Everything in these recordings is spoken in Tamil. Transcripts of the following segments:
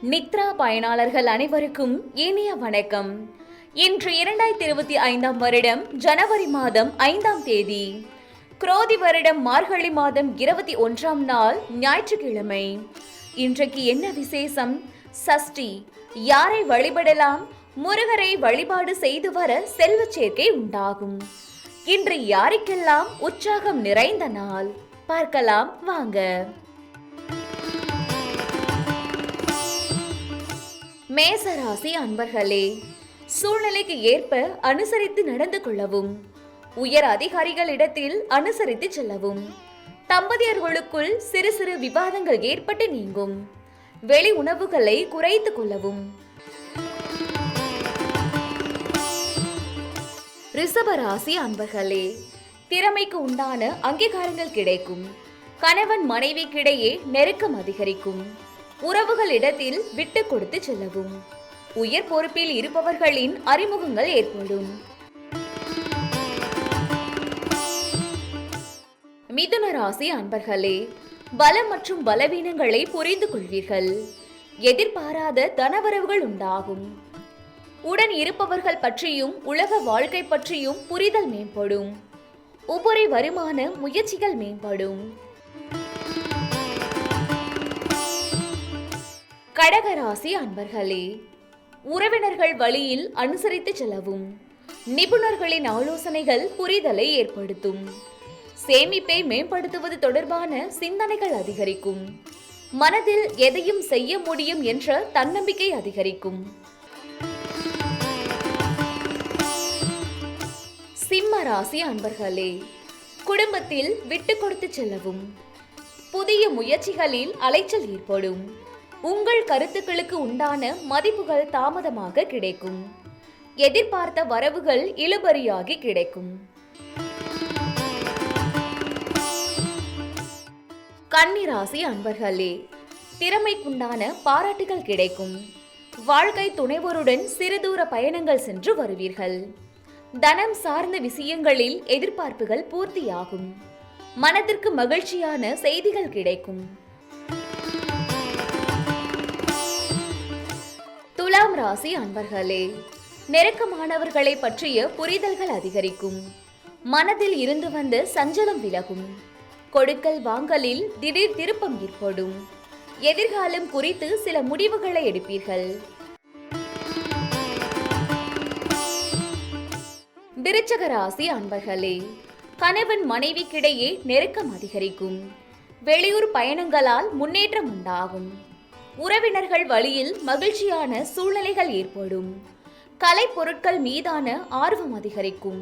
நித்ரா பயனாளர்கள் அனைவருக்கும் இனிய வணக்கம். இன்று 2025 வருடம் ஜனவரி மாதம் 5ஆம் தேதி, குரோதி வருடம் மார்கழி மாதம் 21ஆம் நாள் ஞாயிற்றுக்கிழமை. இன்றைக்கு என்ன விசேஷம்? சஷ்டி. யாரை வழிபடலாம்? முருகரை வழிபாடு செய்து வர செல்வ சேர்க்கை உண்டாகும். இன்று யாருக்கெல்லாம் உற்சாகம் நிறைந்த நாள்? பார்க்கலாம் வாங்க. மேசராசி அன்பர்களே, சூழ்நிலைக்கு ஏற்ப அனுசரித்து நடந்து கொள்ளவும், உயர் அதிகாரிகளிடத்தில் அனுசரித்து செல்லவும், தம்பதியர்களுக்குள் சிறு சிறு விவாதங்கள் ஏற்பட்டு நீங்கும், வெளி உணவுகளை குறைத்து கொள்ளவும். ரிஷபராசி அன்பர்களே, திறமைக்கு உண்டான அங்கீகாரங்கள் கிடைக்கும், கணவன் மனைவிக்கிடையே நெருக்கம் அதிகரிக்கும், உறவுகளிடத்தில் விட்டு கொடுத்து செல்லவும், உயர் பொறுப்பில் இருப்பவர்களின் அறிமுகங்கள் ஏற்படும். மிதுன ராசி அன்பர்களே, பலம் மற்றும் பலவீனங்களை புரிந்து கொள்வீர்கள், எதிர்பாராத தனவரவுகள் உண்டாகும், உடன் இருப்பவர்கள் பற்றியும் உலக வாழ்க்கை பற்றியும் புரிதல் மேம்படும், உபரி வருமான முயற்சிகள் மேம்படும். கடகராசி அன்பர்களே, உறவினர்கள் வழியில் அனுசரித்து செல்லவும், நிபுணர்களின் ஆலோசனைகள் புரிதலை ஏற்படுத்தும், சேமிப்பை மேம்படுத்துவது தொடர்பான சிந்தனைகள் அதிகரிக்கும், மனதில் எதையும் செய்ய முடியும் என்ற தன்னம்பிக்கை அதிகரிக்கும். சிம்ம ராசி அன்பர்களே, குடும்பத்தில் விட்டு கொடுத்து செல்லவும், புதிய முயற்சிகளில் அலைச்சல் ஏற்படும், உங்கள் கருத்துக்களுக்கு உண்டான மதிப்புகள் தாமதமாக கிடைக்கும், எதிர்பார்த்த வரவுகள் இழுபறியாகி கிடைக்கும். கன்னிராசி அன்பர்களே, திறமைக்குண்டான பாராட்டுகள் கிடைக்கும், வாழ்க்கை துணைவருடன் சிறுதூர பயணங்கள் சென்று வருவீர்கள், தனம் சார்ந்த விஷயங்களில் எதிர்பார்ப்புகள் பூர்த்தியாகும், மனதிற்கு மகிழ்ச்சியான செய்திகள் கிடைக்கும். துலாம் ராசி அன்பர்களே, நெருக்கமானவர்களை பற்றிய புரிதல்கள் அதிகரிக்கும், மனதில் இருந்து வந்த சஞ்சலம் விலகும், கொடுக்கல் வாங்கலில் திடீர் திருப்பம் ஏற்படும், எதிர்காலம் குறித்து சில முடிவுகளை எடுப்பீர்கள். விருச்சக ராசி அன்பர்களே, கணவன் மனைவிக்கிடையே நெருக்கம் அதிகரிக்கும், வெளியூர் பயணங்களால் முன்னேற்றம் உண்டாகும், உறவினர்கள் வழியில் மகிழ்ச்சியான சூழ்நிலைகள் ஏற்படும், கலை பொருட்கள் மீதான ஆர்வம் அதிகரிக்கும்.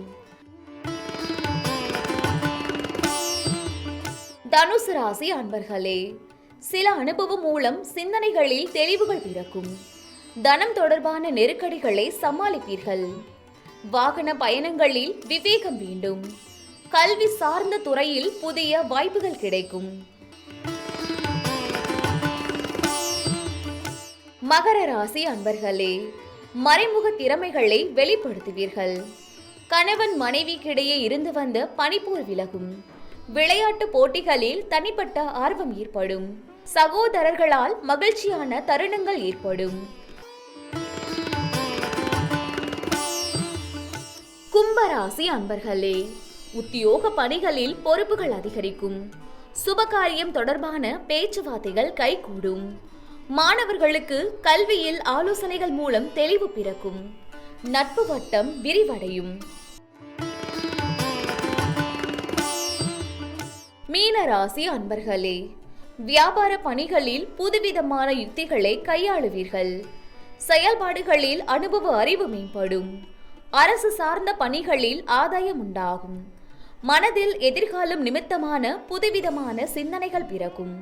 தனுசு ராசி அன்பர்களே, சில அனுபவம் மூலம் சிந்தனைகளில் தெளிவுகள் பிறக்கும், தனம் தொடர்பான நெருக்கடிகளை சமாளிப்பீர்கள், வாகன பயணங்களில் விவேகம் வேண்டும், கல்வி சார்ந்த துறையில் புதிய வாய்ப்புகள் கிடைக்கும். மகர ராசி அன்பர்களே, மறைமுக திறமைகளை வெளிப்படுத்துவீர்கள், கணவன் மனைவிக்கிடையே இருந்து வந்த பனிப்போர் விலகும், விளையாட்டு போட்டிகளில் தனிப்பட்ட ஆர்வம் ஏற்படும், சகோதரர்களால் மகிழ்ச்சியான தருணங்கள் ஏற்படும். கும்பராசி அன்பர்களே, உத்தியோக பணிகளில் பொறுப்புகள் அதிகரிக்கும், சுபகாரியம் தொடர்பான பேச்சுவார்த்தைகள் கைகூடும், மாணவர்களுக்கு கல்வியில் ஆலோசனைகள் மூலம் தெளிவு பிறக்கும், நட்பு வட்டம் விரிவடையும். மீனராசி அன்பர்களே, வியாபார பணிகளில் புதுவிதமான யுக்திகளை கையாளுவீர்கள், செயல்பாடுகளில் அனுபவ அறிவு மேம்படும், அரசு சார்ந்த பணிகளில் ஆதாயம் உண்டாகும், மனதில் எதிர்காலம் நிமித்தமான புதுவிதமான சிந்தனைகள் பிறக்கும்,